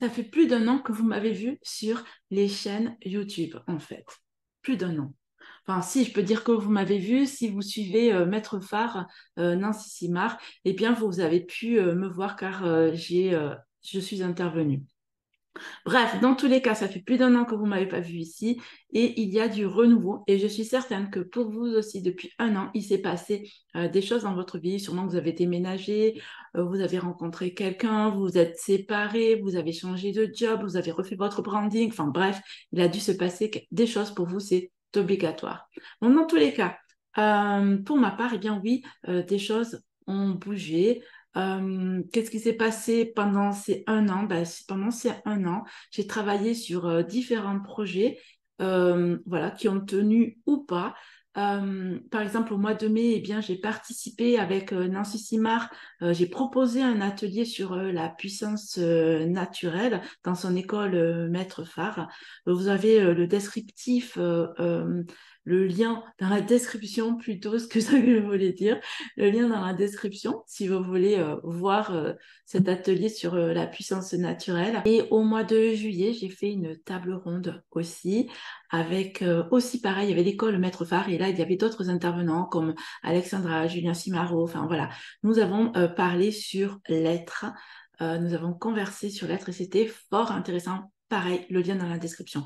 Ça fait plus d'un an que vous m'avez vu sur les chaînes YouTube, en fait. Plus d'un an. Enfin, si, je peux dire que vous m'avez vu, si vous suivez Maître Phare, Nancy Simard, eh bien, vous avez pu me voir car je suis intervenue. Bref, dans tous les cas, ça fait plus d'un an que vous ne m'avez pas vu ici et il y a du renouveau. Et je suis certaine que pour vous aussi, depuis un an, il s'est passé des choses dans votre vie. Sûrement que vous avez déménagé, vous avez rencontré quelqu'un, vous vous êtes séparés, vous avez changé de job, vous avez refait votre branding. Enfin bref, il a dû se passer des choses pour vous, c'est obligatoire. Bon, dans tous les cas, pour ma part, eh bien oui, des choses ont bougé. Qu'est-ce qui s'est passé pendant ces un an? Ben, pendant ces un an, j'ai travaillé sur différents projets voilà, qui ont tenu ou pas. Par exemple, au mois de mai, eh bien, j'ai participé avec Nancy Simard, j'ai proposé un atelier sur la puissance naturelle dans son école Maître Phare. Vous avez le descriptif, le lien dans la description plutôt, ce que ça que je voulais dire le lien dans la description si vous voulez voir cet atelier sur la puissance naturelle. Et au mois de juillet, j'ai fait une table ronde aussi avec aussi pareil, il y avait l'école Maître Phare et là, il y avait d'autres intervenants comme Alexandra, Julien Simaro, enfin voilà. Nous avons parlé sur l'être, nous avons conversé sur l'être et c'était fort intéressant. Pareil, le lien dans la description.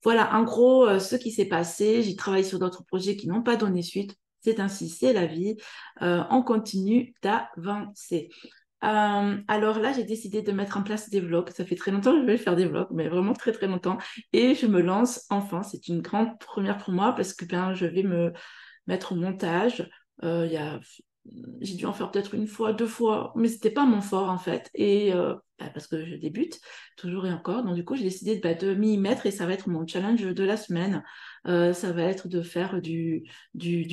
Voilà, en gros, ce qui s'est passé. J'ai travaillé sur d'autres projets qui n'ont pas donné suite. C'est ainsi, c'est la vie. On continue d'avancer. Alors là, j'ai décidé de mettre en place des vlogs. Ça fait très longtemps que je vais faire des vlogs, mais vraiment très très longtemps. Et je me lance enfin. C'est une grande première pour moi parce que ben, je vais me mettre au montage. Il y a j'ai dû en faire peut-être une fois, deux fois, mais c'était pas mon fort en fait. Et bah, parce que je débute toujours et encore. Donc du coup, j'ai décidé de m'y mettre et ça va être mon challenge de la semaine. Ça va être de faire du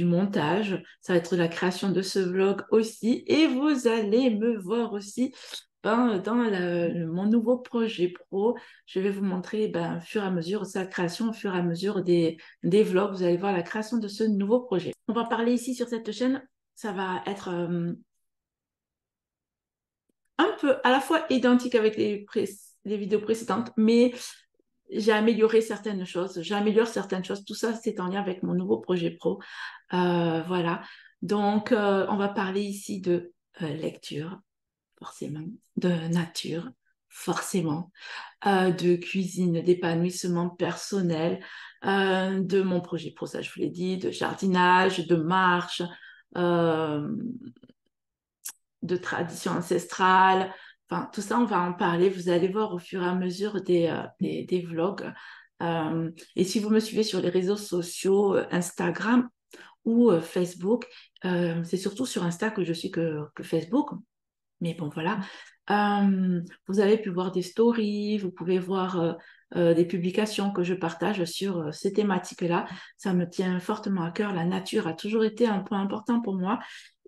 montage. Ça va être la création de ce vlog aussi. Et vous allez me voir aussi ben, dans mon nouveau projet pro. Je vais vous montrer ben, au fur et à mesure sa création, au fur et à mesure des vlogs. Vous allez voir la création de ce nouveau projet. On va parler ici sur cette chaîne ça va être un peu à la fois identique avec les vidéos précédentes, mais j'ai amélioré certaines choses. J'améliore certaines choses. Tout ça, c'est en lien avec mon nouveau projet pro. Voilà. Donc, on va parler ici de lecture, forcément, de nature, forcément, de cuisine, d'épanouissement personnel, de mon projet pro, ça je vous l'ai dit, de jardinage, de marche, euh, de tradition ancestrale. Enfin, tout ça, on va en parler. Vous allez voir au fur et à mesure des vlogs. Et si vous me suivez sur les réseaux sociaux, Instagram ou Facebook, c'est surtout sur Insta que je suis que Facebook. Mais bon, voilà. Vous avez pu voir des stories, vous pouvez voir des publications que je partage sur ces thématiques-là. Ça me tient fortement à cœur. La nature a toujours été un point important pour moi.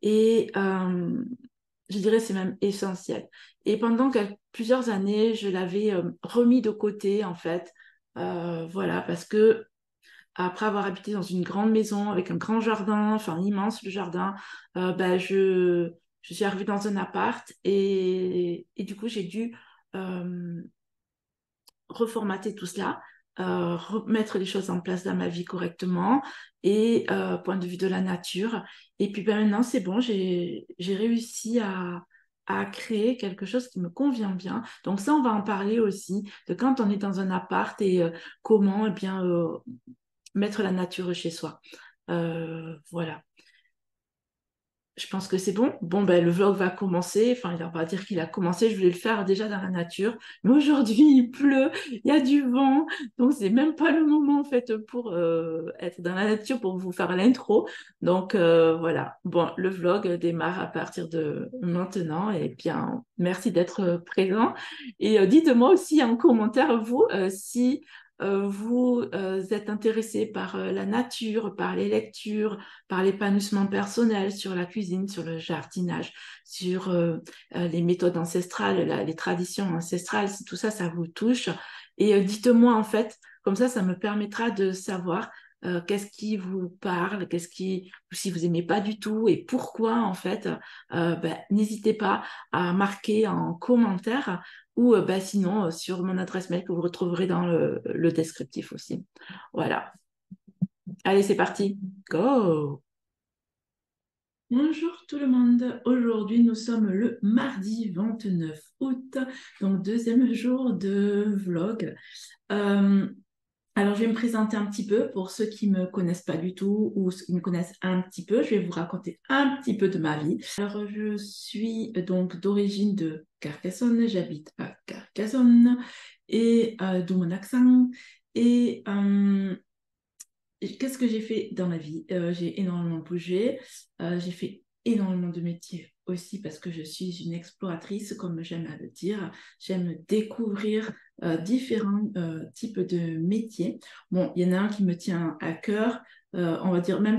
Et je dirais c'est même essentiel. Et pendant plusieurs années, je l'avais remis de côté, en fait. Voilà, parce que après avoir habité dans une grande maison avec un grand jardin, enfin immense le jardin, ben, je suis arrivée dans un appart et du coup j'ai dû euh, reformater tout cela, remettre les choses en place dans ma vie correctement et point de vue de la nature. Et puis ben, maintenant c'est bon, j'ai réussi à créer quelque chose qui me convient bien. Donc ça, on va en parler aussi de quand on est dans un appart et comment eh bien, mettre la nature chez soi. Voilà. Je pense que c'est bon. Bon, ben, le vlog va commencer. Enfin, on va dire qu'il a commencé. Je voulais le faire déjà dans la nature. Mais aujourd'hui, il pleut, il y a du vent. Donc, c'est même pas le moment, en fait, pour être dans la nature, pour vous faire l'intro. Donc, voilà. Bon, le vlog démarre à partir de maintenant. Et bien, merci d'être présent. Et dites-moi aussi en commentaire, vous, si vous êtes intéressé par la nature, par les lectures, par l'épanouissement personnel, sur la cuisine, sur le jardinage, sur les méthodes ancestrales, les traditions ancestrales, si tout ça, ça vous touche. Et dites-moi en fait, comme ça me permettra de savoir qu'est-ce qui vous parle, si vous aimez pas du tout et pourquoi en fait, n'hésitez pas à marquer en commentaire ou sinon sur mon adresse mail que vous retrouverez dans le descriptif aussi. Voilà. Allez, c'est parti. Go! Bonjour tout le monde. Aujourd'hui, nous sommes le mardi 29 août, donc deuxième jour de vlog. Euh, alors, je vais me présenter un petit peu pour ceux qui ne me connaissent pas du tout ou ceux qui me connaissent un petit peu. Je vais vous raconter un petit peu de ma vie. Alors, je suis donc d'origine de Carcassonne. J'habite à Carcassonne et d'où mon accent. Et qu'est-ce que j'ai fait dans ma vie? J'ai énormément bougé. J'ai fait énormément de métiers aussi parce que je suis une exploratrice, comme j'aime à le dire. J'aime découvrir différents types de métiers. Bon, il y en a un qui me tient à cœur. On va dire même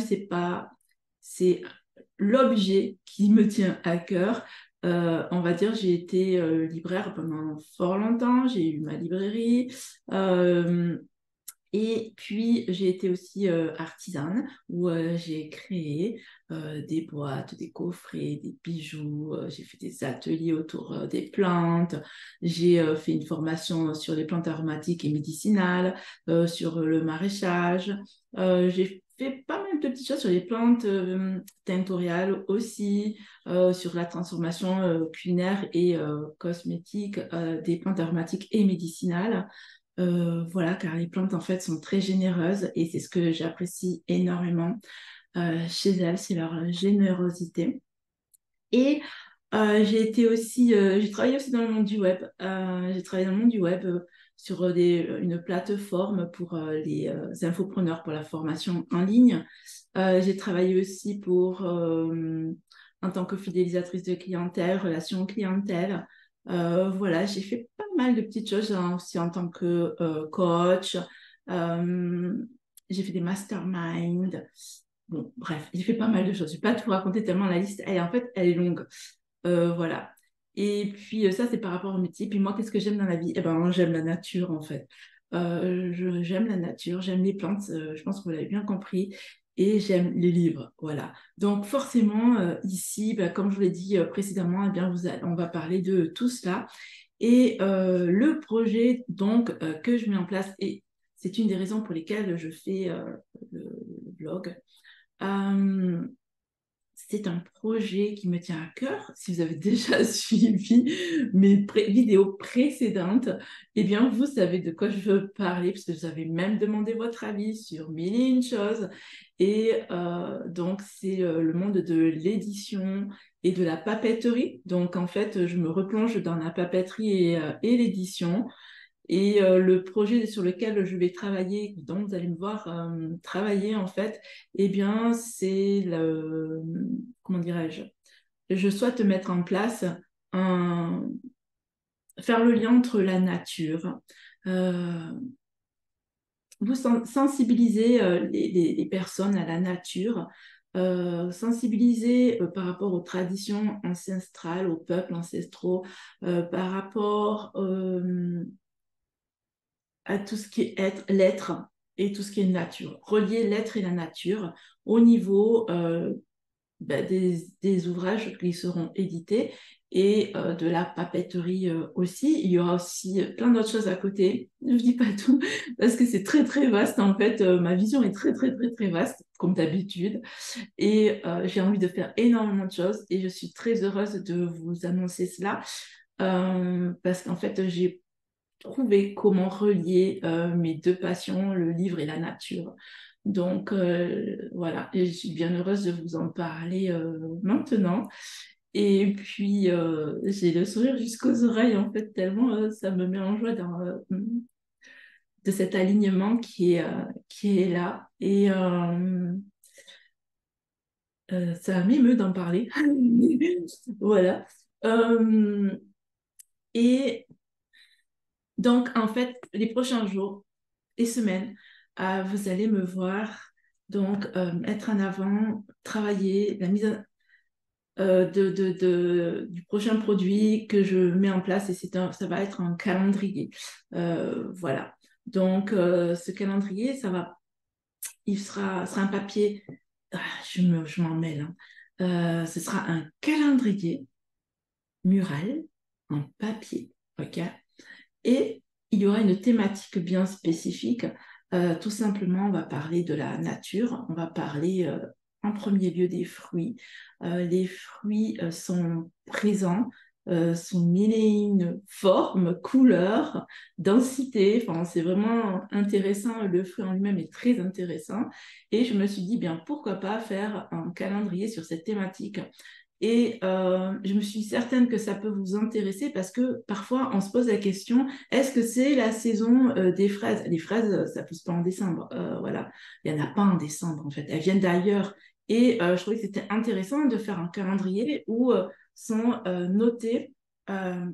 c'est l'objet qui me tient à cœur. On va dire j'ai été libraire pendant fort longtemps. J'ai eu ma librairie. Et puis, j'ai été aussi artisane où j'ai créé des boîtes, des coffrets, des bijoux. J'ai fait des ateliers autour des plantes. J'ai fait une formation sur les plantes aromatiques et médicinales, sur le maraîchage. J'ai fait pas mal de petites choses sur les plantes tinctoriales aussi, sur la transformation culinaire et cosmétique des plantes aromatiques et médicinales. Voilà, car les plantes en fait sont très généreuses et c'est ce que j'apprécie énormément chez elles, c'est leur générosité. Et j'ai travaillé aussi dans le monde du web. J'ai travaillé dans le monde du web sur une plateforme pour les infopreneurs pour la formation en ligne. J'ai travaillé aussi en tant que fidélisatrice de clientèle, relations clientèle. Voilà, j'ai fait pas mal de petites choses hein, aussi en tant que coach. Euh, j'ai fait des masterminds. Bon, bref, j'ai fait pas mal de choses. Je ne vais pas tout raconter tellement la liste, elle est longue. Voilà. Et puis ça, c'est par rapport au métier. Puis moi, qu'est-ce que j'aime dans la vie? Eh ben, j'aime la nature, en fait. J'aime la nature, j'aime les plantes, je pense que vous l'avez bien compris, et j'aime les livres, voilà. Donc forcément, ici, comme je vous l'ai dit précédemment, eh bien, on va parler de tout cela. Et le projet, donc, que je mets en place, et c'est une des raisons pour lesquelles je fais le blog, euh, c'est un projet qui me tient à cœur. Si vous avez déjà suivi mes vidéos précédentes, eh bien, vous savez de quoi je veux parler, parce que vous avez même demandé votre avis sur mille et une choses. Et donc, c'est le monde de l'édition et de la papeterie. Donc, en fait, je me replonge dans la papeterie et l'édition. Et le projet sur lequel je vais travailler, dont vous allez me voir travailler en fait, eh bien, comment dirais-je, je souhaite mettre en place faire le lien entre la nature, euh, vous sensibiliser les personnes à la nature, sensibiliser par rapport aux traditions ancestrales, aux peuples ancestraux, par rapport à tout ce qui est être, l'être et tout ce qui est nature. Relier l'être et la nature au niveau des ouvrages qui seront édités et de la papeterie aussi. Il y aura aussi plein d'autres choses à côté. Je ne dis pas tout parce que c'est très très vaste en fait. Ma vision est très très très très vaste comme d'habitude et j'ai envie de faire énormément de choses et je suis très heureuse de vous annoncer cela parce qu'en fait j'ai trouver comment relier mes deux passions, le livre et la nature. Donc voilà, et je suis bien heureuse de vous en parler maintenant. Et puis j'ai le sourire jusqu'aux oreilles en fait, tellement ça me met en joie de cet alignement qui est là. Et ça m'émeut d'en parler. Voilà. Euh, et donc, en fait, les prochains jours et semaines, vous allez me voir donc être en avant, travailler la mise du prochain produit que je mets en place et ça va être un calendrier. Voilà. Donc, ce calendrier, ça va sera un papier, je m'en mêle, hein. Ce sera un calendrier mural en papier, ok? Et il y aura une thématique bien spécifique. Tout simplement, on va parler de la nature, on va parler en premier lieu des fruits. Les fruits sont présents, sont mille et une formes, couleurs, densités. Enfin, c'est vraiment intéressant. Le fruit en lui-même est très intéressant. Et je me suis dit, bien, pourquoi pas faire un calendrier sur cette thématique. Et je me suis certaine que ça peut vous intéresser parce que parfois on se pose la question, est-ce que c'est la saison des fraises? Les fraises, ça pousse pas en décembre. Voilà, il n'y en a pas en décembre en fait. Elles viennent d'ailleurs. Et je trouvais que c'était intéressant de faire un calendrier où sont notés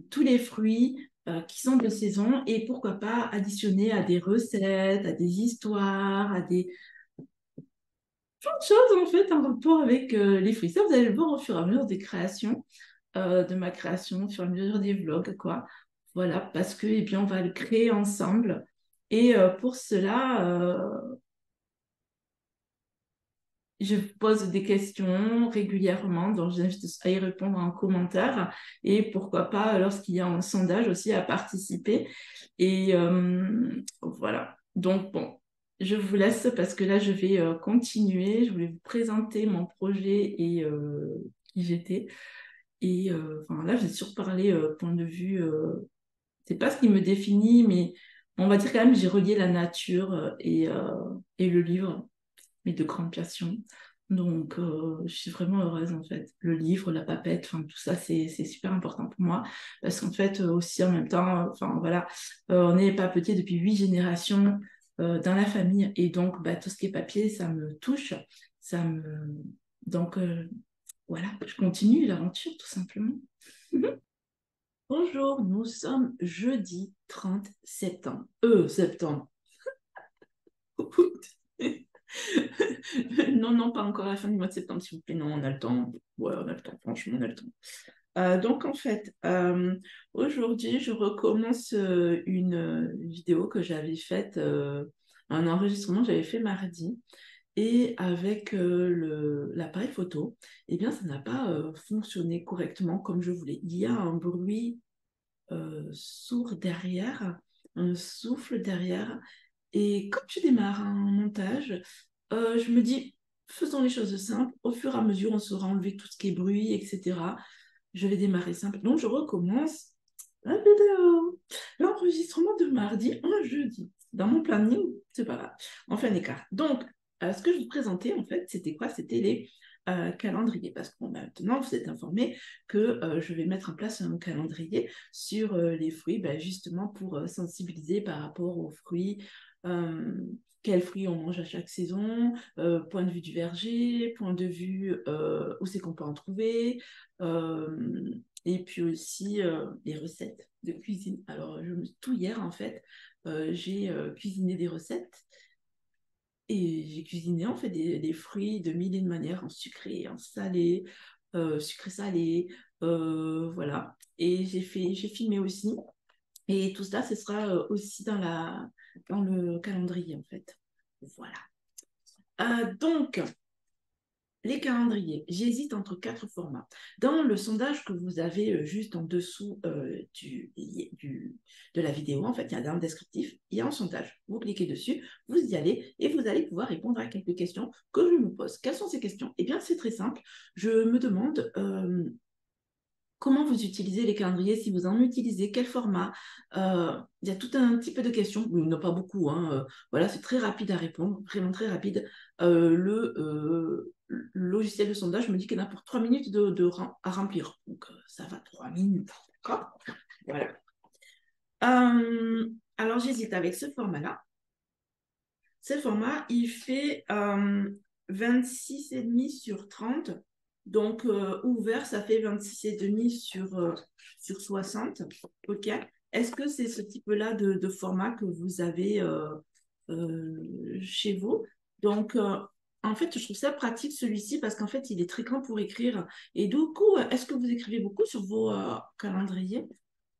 tous les fruits qui sont de saison et pourquoi pas additionner à des recettes, à des histoires, à des plein de choses en fait en rapport avec les fruits. Ça, vous allez le voir au fur et à mesure des créations, de ma création, au fur et à mesure des vlogs, quoi. Voilà, parce que, eh bien, on va le créer ensemble. Et pour cela, je pose des questions régulièrement, donc j'invite à y répondre en commentaire. Et pourquoi pas, lorsqu'il y a un sondage aussi, à participer. Et voilà. Donc, bon, je vous laisse parce que là, je vais continuer. Je voulais vous présenter mon projet et qui j'étais. Et enfin, là, j'ai surparlé point de vue. C'est pas ce qui me définit, mais on va dire quand même, j'ai relié la nature et le livre, mes deux grandes passions. Donc, je suis vraiment heureuse en fait. Le livre, la papette, enfin tout ça, c'est super important pour moi parce qu'en fait aussi en même temps, enfin voilà, on est papetier depuis 8 générations dans la famille et donc bah, tout ce qui est papier, ça me touche, ça me donc voilà, je continue l'aventure tout simplement. Bonjour, nous sommes jeudi 30 septembre. Septembre. Non, non, pas encore la fin du mois de septembre, s'il vous plaît. Non, on a le temps. Ouais, on a le temps, franchement, on a le temps. Donc, en fait, aujourd'hui, je recommence une vidéo que j'avais faite, un enregistrement que j'avais fait mardi. Et avec l'appareil photo, eh bien, ça n'a pas fonctionné correctement comme je voulais. Il y a un bruit sourd derrière, un souffle derrière. Et quand tu démarres un montage, je me dis, faisons les choses simples. Au fur et à mesure, on saura enlever tout ce qui est bruit, etc. Je vais démarrer simple. Donc, je recommence la vidéo. L'enregistrement de mardi, un jeudi. Dans mon planning, c'est pas grave. On fait un écart. Donc, ce que je vous présentais, en fait, c'était quoi? C'était les calendriers. Parce que bon, maintenant, vous êtes informés que je vais mettre en place un calendrier sur les fruits, ben, justement pour sensibiliser par rapport aux fruits. Quels fruits on mange à chaque saison, point de vue du verger, point de vue où c'est qu'on peut en trouver, et puis aussi les recettes de cuisine. Alors, tout hier, en fait, j'ai cuisiné des recettes et j'ai cuisiné en fait des fruits de mille et une manières, en sucré, en salé, sucré-salé, voilà. Et j'ai filmé aussi. Et tout ça, ce sera aussi dans le calendrier, en fait. Voilà. Donc, les calendriers, j'hésite entre 4 formats. Dans le sondage que vous avez juste en dessous de la vidéo, en fait, il y a dans le descriptif, il y a un sondage. Vous cliquez dessus, vous y allez et vous allez pouvoir répondre à quelques questions que je me pose. Quelles sont ces questions? Eh bien, c'est très simple. Je me demande comment vous utilisez les calendriers, si vous en utilisez, quel format. Il y a tout un petit peu de questions, il n'y en a pas beaucoup, hein. Voilà, c'est très rapide à répondre, vraiment très rapide. Le logiciel de sondage me dit qu'il y en a pour 3 minutes à remplir. Donc, ça va, 3 minutes. D'accord? Voilà. Alors, j'hésite avec ce format-là. Ce format, il fait 26,5 sur 30. Donc, ouvert, ça fait 26,5 sur 60. OK. Est-ce que c'est ce type-là de format que vous avez chez vous? Donc, en fait, je trouve ça pratique celui-ci parce qu'en fait, il est très grand pour écrire. Et du coup, est-ce que vous écrivez beaucoup sur vos calendriers?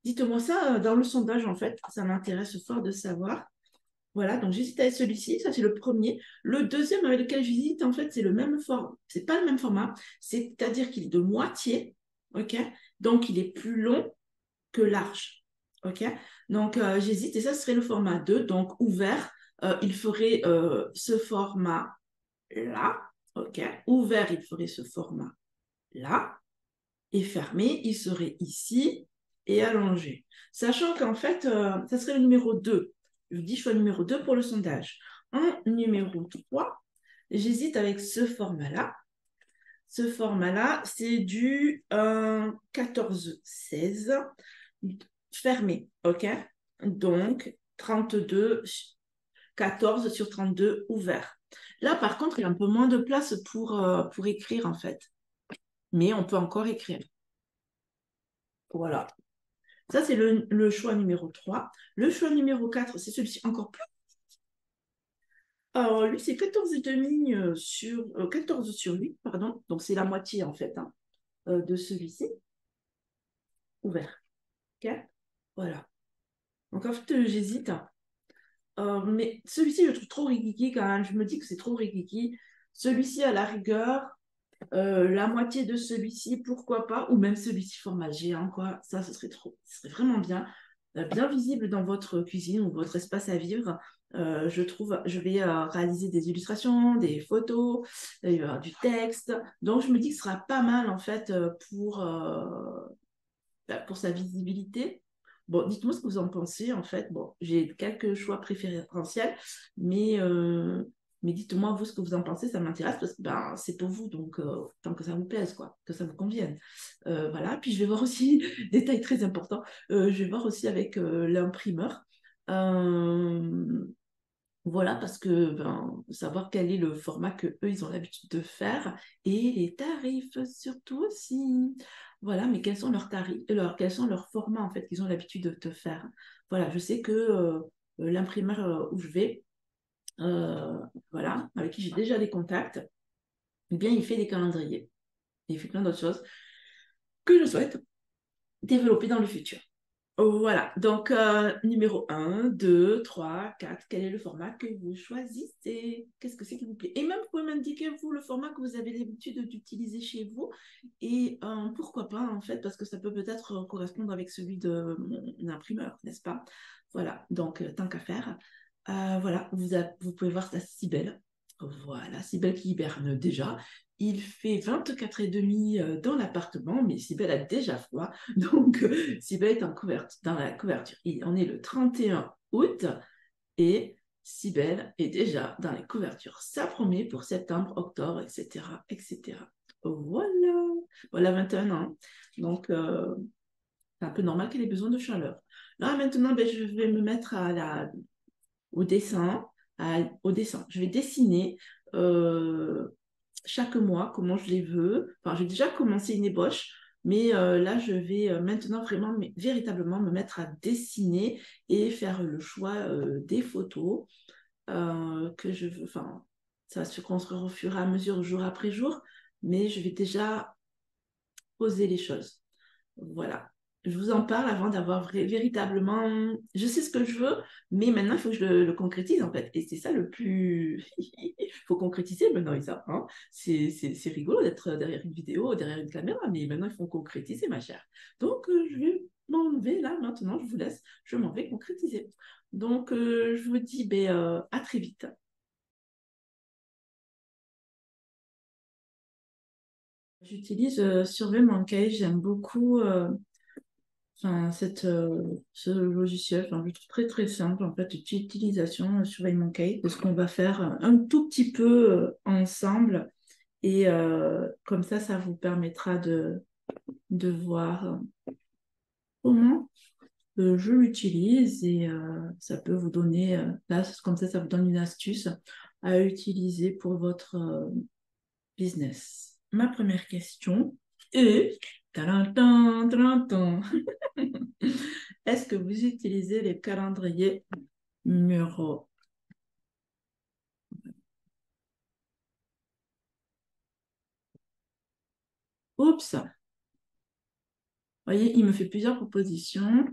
Dites-moi ça dans le sondage, en fait. Ça m'intéresse fort de savoir. Voilà, donc j'hésite avec celui-ci, ça c'est le premier. Le deuxième avec lequel j'hésite, en fait, c'est le même format. C'est pas le même format, c'est-à-dire qu'il est de moitié, ok? Donc il est plus long que large, ok? Donc j'hésite et ça serait le format 2, donc ouvert. Il ferait ce format-là, ok? Ouvert, il ferait ce format-là et fermé, il serait ici et allongé. Sachant qu'en fait, ça serait le numéro 2. Je dis choix numéro 2 pour le sondage. En numéro 3, j'hésite avec ce format-là. Ce format-là, c'est du 14-16 fermé, ok? Donc, 32, 14 sur 32 ouvert. Là, par contre, il y a un peu moins de place pour écrire, en fait. Mais on peut encore écrire. Voilà. Ça, c'est le choix numéro 3. Le choix numéro 4, c'est celui-ci encore plus. Alors, lui, c'est 14,5 sur 14 sur 8, pardon. Donc, c'est la moitié, en fait, hein, de celui-ci. Ouvert. OK? Voilà. Donc, en fait, j'hésite, hein. Mais celui-ci, je le trouve trop rigiki quand même. Je me dis que c'est trop rigiki. Celui-ci, à la rigueur, la moitié de celui-ci, pourquoi pas, ou même celui-ci format géant, quoi. Ça, ce serait vraiment bien. Bien visible dans votre cuisine ou votre espace à vivre. Je trouve, je vais réaliser des illustrations, des photos, il va y avoir du texte. Donc, je me dis que ce sera pas mal, en fait, pour sa visibilité. Bon, dites-moi ce que vous en pensez, en fait. Bon, j'ai quelques choix préférentiels, mais, euh, mais dites-moi, vous, ce que vous en pensez, ça m'intéresse parce que ben, c'est pour vous, donc tant que ça vous plaise, quoi, que ça vous convienne. Voilà, puis je vais voir aussi, détail très important, je vais voir aussi avec l'imprimeur. Euh, voilà, parce que ben, savoir quel est le format que eux ils ont l'habitude de faire et les tarifs surtout aussi. Voilà, mais quels sont leurs tarifs, quels sont leurs formats en fait qu'ils ont l'habitude de te faire. Voilà, je sais que l'imprimeur où je vais, voilà, avec qui j'ai déjà des contacts, eh bien il fait des calendriers. Il fait plein d'autres choses que je souhaite développer dans le futur. Voilà, donc numéro 1, 2, 3, 4, quel est le format que vous choisissez? Qu'est-ce que c'est qui vous plaît? Et même, vous pouvez m'indiquer, vous, le format que vous avez l'habitude d'utiliser chez vous. Et pourquoi pas, en fait, parce que ça peut peut-être correspondre avec celui de mon imprimeur, n'est-ce pas? Voilà, donc tant qu'à faire. Voilà, vous pouvez voir ça, Cybèle. Voilà, Cybèle qui hiberne déjà. Il fait 24,5 dans l'appartement, mais Cybèle a déjà froid. Donc, Cybèle est dans la couverture. On est le 31 août et Cybèle est déjà dans les couvertures. Ça promet pour septembre, octobre, etc., etc. Voilà. Voilà, 21 ans. Donc, c'est un peu normal qu'elle ait besoin de chaleur. Là, maintenant, ben, je vais me mettre au dessin. Au dessin. Je vais dessiner chaque mois comment je les veux. Enfin, j'ai déjà commencé une ébauche, mais là, je vais maintenant vraiment, véritablement me mettre à dessiner et faire le choix des photos que je veux. Enfin, ça va se construire au fur et à mesure, jour après jour, mais je vais déjà poser les choses. Voilà. Je vous en parle avant d'avoir véritablement... Je sais ce que je veux, mais maintenant, il faut que je le concrétise, en fait. Et c'est ça le plus... Il faut concrétiser maintenant, Isa. Hein. C'est rigolo d'être derrière une vidéo, derrière une caméra, mais maintenant, il faut concrétiser, ma chère. Donc, je vais m'enlever là, maintenant, je vous laisse. Je m'en vais concrétiser. Donc, je vous dis ben, à très vite. J'utilise SurveyMonkey, j'aime beaucoup... enfin, ce logiciel, enfin, je le trouve très très simple en fait d'utilisation sur Monkey, parce qu'on va faire un tout petit peu ensemble et comme ça vous permettra de voir comment je l'utilise et ça peut vous donner, là comme ça vous donne une astuce à utiliser pour votre business. Ma première question est... Talentan, talentan. Est-ce que vous utilisez les calendriers Miro? Oups, vous voyez, il me fait plusieurs propositions.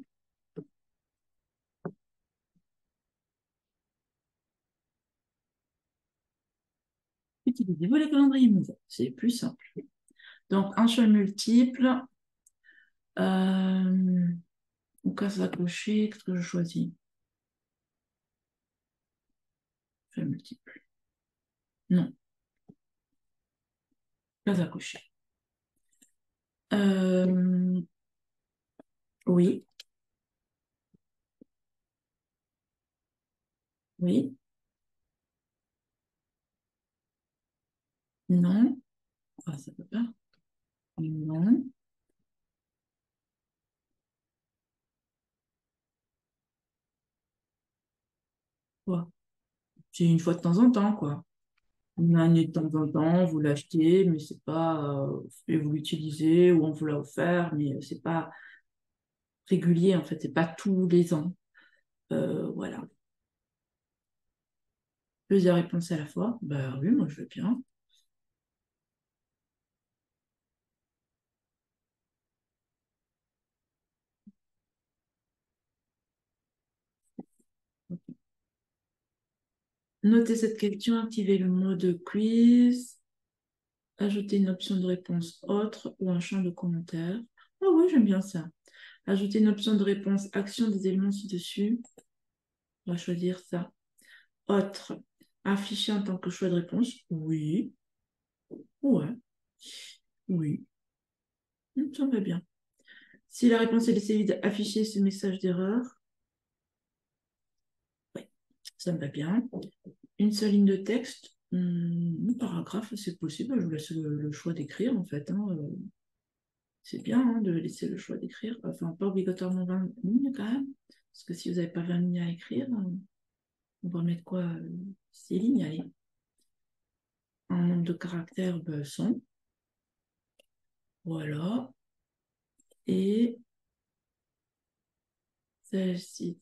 utilisez-vous les calendriers mouvants? C'est plus simple. Donc, un choix multiple. Ou case à cocher, qu'est-ce que je choisis? Choix multiple. Non, case à cocher. Oui, oui, non. Ah, ça peut pas. Non. Quoi? C'est une fois de temps en temps, quoi. Une année de temps en temps, vous l'achetez, mais c'est pas. Et vous l'utilisez, ou on vous l'a offert, mais c'est pas régulier, en fait. C'est pas tous les ans. Voilà. Plusieurs réponses à la fois. Bah oui, moi je veux bien. Notez cette question, activez le mode quiz, ajouter une option de réponse autre ou un champ de commentaires. Ah oui, j'aime bien ça. Ajouter une option de réponse action des éléments ci-dessus. On va choisir ça. Autre. Afficher en tant que choix de réponse. Oui. Ouais. Oui. Ça me va bien. Si la réponse est laissée vide, afficher ce message d'erreur. Oui. Ça me va bien. Une seule ligne de texte. Un paragraphe, c'est possible. Je vous laisse le choix d'écrire, en fait. Hein. C'est bien hein, de laisser le choix d'écrire. Enfin, pas obligatoirement 20 lignes quand même. Parce que si vous n'avez pas 20 lignes à écrire, on va mettre quoi 6 lignes, allez. Un nombre de caractères, 100. Voilà. Et celle-ci,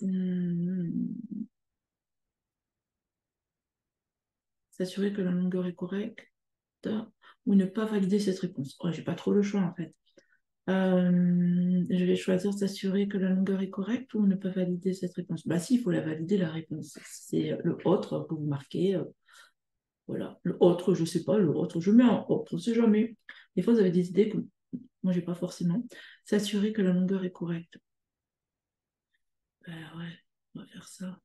s'assurer que la longueur est correcte ou ne pas valider cette réponse. Oh, j'ai pas trop le choix en fait. Je vais choisir s'assurer que la longueur est correcte ou ne pas valider cette réponse. Bah si, il faut la valider la réponse. C'est le autre que vous marquez. Voilà. Le autre, je sais pas, le autre, je mets en autre, on sait jamais. Des fois, vous avez des idées que moi, j'ai pas forcément. S'assurer que la longueur est correcte. Ben ouais, on va faire ça.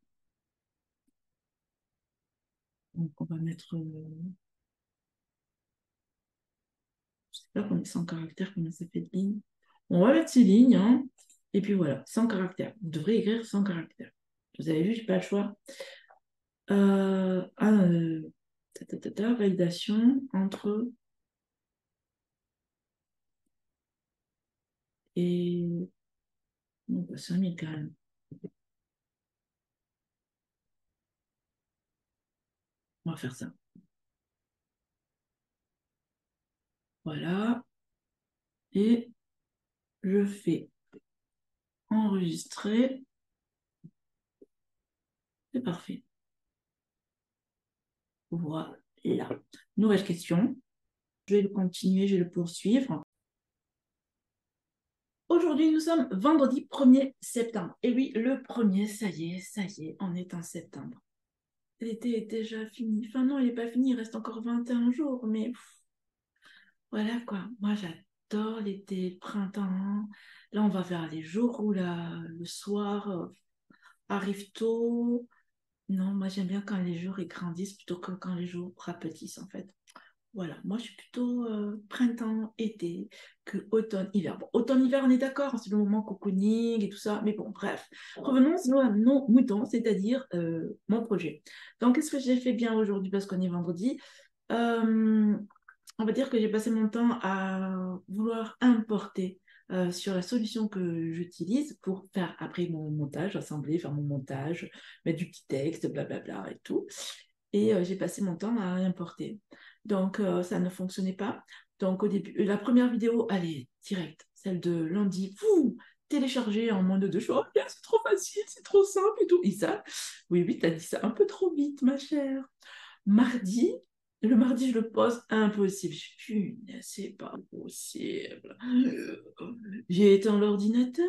Donc, on va mettre, je sais pas combien, 100 caractères, combien ça fait de lignes. On va mettre 6 lignes, hein. Et puis voilà, 100 caractères. Vous devrez écrire 100 caractères. Vous avez vu, j'ai pas le choix. Ah, validation entre et. Non, pas 5000 quand même. On va faire ça. Voilà. Et je fais enregistrer. C'est parfait. Voilà. Nouvelle question. Je vais le continuer, je vais le poursuivre. Aujourd'hui, nous sommes vendredi 1er septembre. Et oui, le 1er, ça y est, on est en septembre. L'été est déjà fini. Enfin non, il n'est pas fini, il reste encore 21 jours, mais voilà quoi. Moi, j'adore l'été, le printemps. Là, on va vers les jours où le soir arrive tôt. Non, moi, j'aime bien quand les jours ils grandissent plutôt que quand les jours rapetissent, en fait. Voilà, moi je suis plutôt printemps, été que automne, hiver. Bon, automne, hiver, on est d'accord, hein, c'est le moment cocooning et tout ça, mais bon, bref. Revenons à nos moutons, c'est-à-dire mon projet. Donc, qu'est-ce que j'ai fait bien aujourd'hui parce qu'on est vendredi? Euh, on va dire que j'ai passé mon temps à vouloir importer sur la solution que j'utilise pour faire après mon montage, assembler, faire mon montage, mettre du petit texte, blablabla et tout. Et j'ai passé mon temps à importer. Donc, ça ne fonctionnait pas. Donc, au début, la première vidéo, allez, direct, celle de lundi, fou, téléchargée en moins de 2 jours. Oh, c'est trop facile, c'est trop simple et tout. Isa, oui, oui, t'as dit ça un peu trop vite, ma chère. Mardi, le mardi, je le pose impossible. Punaise, c'est pas possible. J'ai éteint l'ordinateur.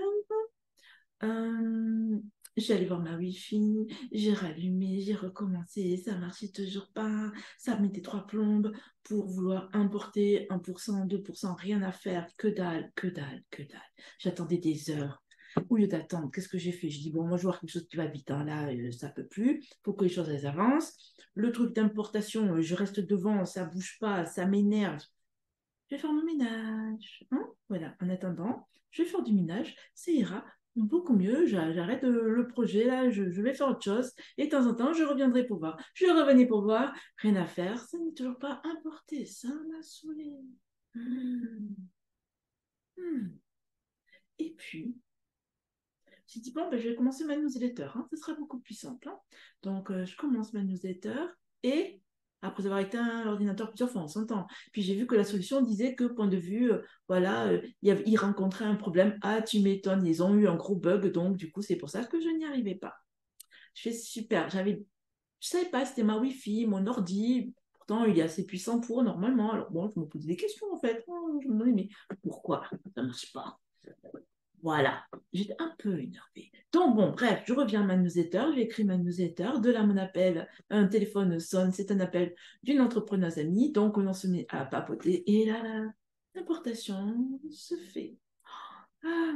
Je suis allée voir ma Wi-Fi, j'ai rallumé, j'ai recommencé, ça marchait toujours pas, ça mettait trois plombes pour vouloir importer 1%, 2%, rien à faire, que dalle, que dalle, que dalle. J'attendais des heures. Au lieu d'attendre, qu'est-ce que j'ai fait? Je dis, bon, moi, je vois quelque chose qui va vite, hein, là, ça peut plus, il faut que les choses elles avancent. Le truc d'importation, je reste devant, ça bouge pas, ça m'énerve. Je vais faire mon ménage. Hein, voilà, en attendant, je vais faire du ménage, ça ira beaucoup mieux. J'arrête le projet, là, je vais faire autre chose. Et de temps en temps, je reviendrai pour voir. Je revenais pour voir, rien à faire, ça n'est toujours pas importé, ça m'a saoulé. Hmm. Hmm. Et puis, j'ai dit, bon, ben, je vais commencer ma newsletter, hein, ce sera beaucoup plus simple. Hein. Donc, je commence ma newsletter et après avoir éteint l'ordinateur plusieurs fois, on s'entend. Puis j'ai vu que la solution disait que, point de vue, voilà, ils rencontraient un problème. Ah, tu m'étonnes, ils ont eu un gros bug, donc du coup, c'est pour ça que je n'y arrivais pas. Je fais super, je savais pas, c'était ma Wi-Fi, mon ordi. Pourtant, il est assez puissant pour normalement. Alors bon, je me posais des questions en fait. Oh, je me demandais, mais pourquoi ça ne marche pas? Voilà, j'étais un peu énervée. Donc bon, bref, je reviens à ma newsletter, j'ai écrit ma newsletter, de là mon appel, un téléphone sonne, c'est un appel d'une entrepreneuse amie, donc on se met à papoter et là, l'importation se fait. Ah,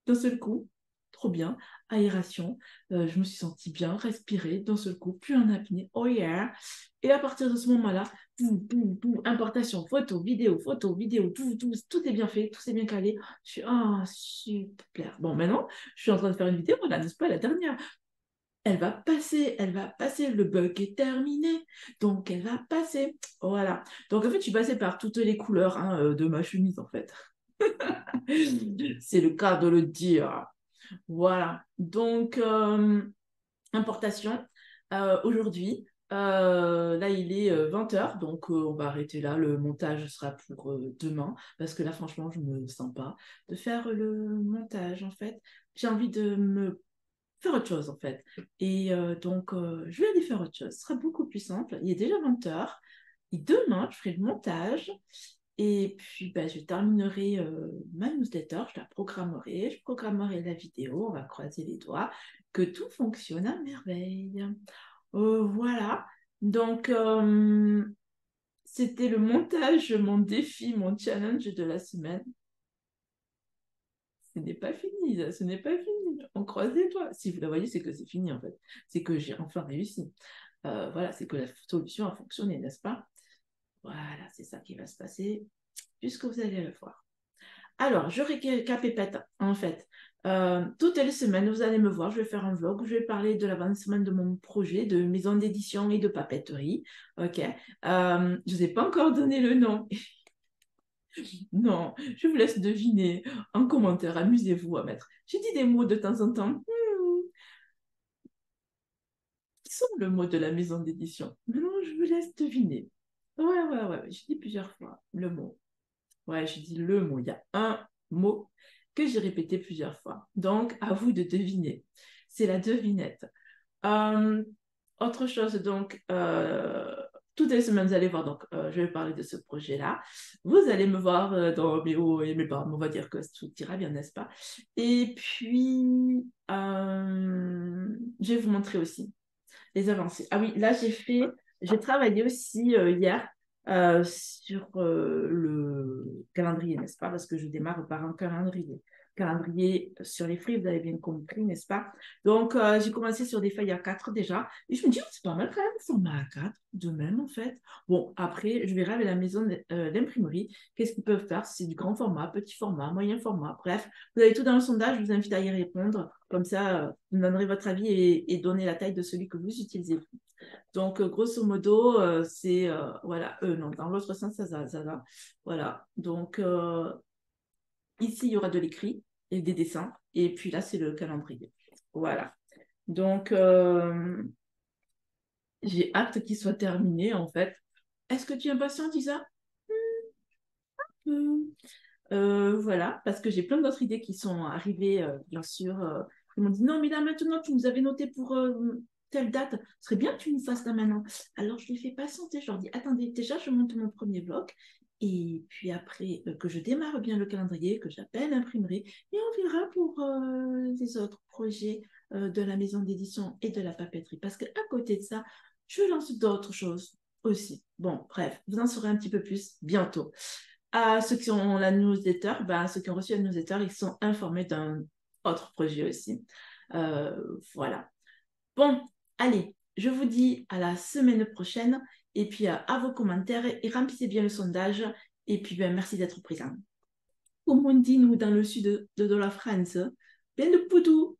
d'un seul coup, trop bien, aération, je me suis sentie bien, respirer, d'un seul coup, plus en apnée, oh yeah. Et à partir de ce moment-là, importation, photo, vidéo, tout est bien fait, tout est bien calé. Je suis, ah, super. Bon, maintenant, je suis en train de faire une vidéo, voilà, n'est-ce pas, la dernière. Elle va passer, le bug est terminé, donc elle va passer. Voilà. Donc en fait, je suis passée par toutes les couleurs hein, de ma chemise, en fait. C'est le cas de le dire. Voilà. Donc, importation. Aujourd'hui, là, il est 20h, donc on va arrêter là. Le montage sera pour demain, parce que là, franchement, je ne me sens pas de faire le montage, en fait. J'ai envie de me faire autre chose, en fait. Et donc, je vais aller faire autre chose. Ce sera beaucoup plus simple. Il est déjà 20h. Et demain, je ferai le montage. Et puis, ben, je terminerai ma newsletter, je programmerai la vidéo, on va croiser les doigts, que tout fonctionne à merveille. Voilà, donc c'était le montage, mon défi, mon challenge de la semaine. Ce n'est pas fini, ce n'est pas fini. On croise les doigts. Si vous la voyez, c'est que c'est fini en fait. C'est que j'ai enfin réussi. Voilà, c'est que la solution a fonctionné, n'est-ce pas? Voilà, c'est ça qui va se passer, puisque vous allez le voir. Alors, je récapépète, en fait. Toutes les semaines, vous allez me voir, je vais faire un vlog, où je vais parler de l'avancement de mon projet de maison d'édition et de papeterie. OK. Je ne vous ai pas encore donné le nom. Non, je vous laisse deviner en commentaire. Amusez-vous à mettre. J'ai dit des mots de temps en temps. Qui sont le mot de la maison d'édition? Non, je vous laisse deviner. Ouais. J'ai dit plusieurs fois le mot. Ouais, j'ai dit le mot. Il y a un mot que j'ai répété plusieurs fois. Donc, à vous de deviner. C'est la devinette. Euh, Autre chose, donc, toutes les semaines, vous allez voir, donc, je vais parler de ce projet-là. Vous allez me voir dans mes hauts et mes bas. On va dire que tout ira bien, n'est-ce pas? Et puis, je vais vous montrer aussi les avancées. Ah oui, là, j'ai travaillé aussi hier sur le calendrier, n'est-ce pas? Parce que je démarre par un calendrier. Calendrier sur les fruits, vous avez bien compris, n'est-ce pas? Donc, j'ai commencé sur des feuilles A4 déjà. Et je me dis, oh, c'est pas mal quand même, format A4, de même en fait. Bon, après, je verrai avec la maison d'imprimerie, qu'est-ce qu'ils peuvent faire. Si c'est du grand format, petit format, moyen format, bref. Vous avez tout dans le sondage, je vous invite à y répondre. Comme ça, vous me donnerez votre avis et donnez la taille de celui que vous utilisez. Donc, grosso modo, c'est, voilà, non, dans l'autre sens, ça va. Voilà. Donc, ici, il y aura de l'écrit et des dessins. Et puis là, c'est le calendrier. Voilà. Donc, j'ai hâte qu'il soit terminé, en fait. Est-ce que tu es impatient, Isa? Hmm. Voilà, parce que j'ai plein d'autres idées qui sont arrivées, bien sûr. Ils m'ont dit, non, mais là, maintenant, tu nous avais noté pour telle date. Ce serait bien que tu nous fasses là maintenant. Alors, je les fais patienter. Je leur dis, attendez, déjà, je monte mon premier bloc. Et puis après, que je démarre bien le calendrier, que j'appelle l'imprimerie. Et on verra pour les autres projets de la maison d'édition et de la papeterie. Parce qu'à côté de ça, je lance d'autres choses aussi. Bon, bref, vous en saurez un petit peu plus bientôt. À ceux qui ont la newsletter, ben, ceux qui ont reçu la newsletter, ils sont informés d'un autre projet aussi. Euh, voilà. Bon, allez, je vous dis à la semaine prochaine et puis à vos commentaires et remplissez bien le sondage. Et puis, ben, merci d'être présent. Comme on dit, nous, dans le sud de la France, plein de poudou.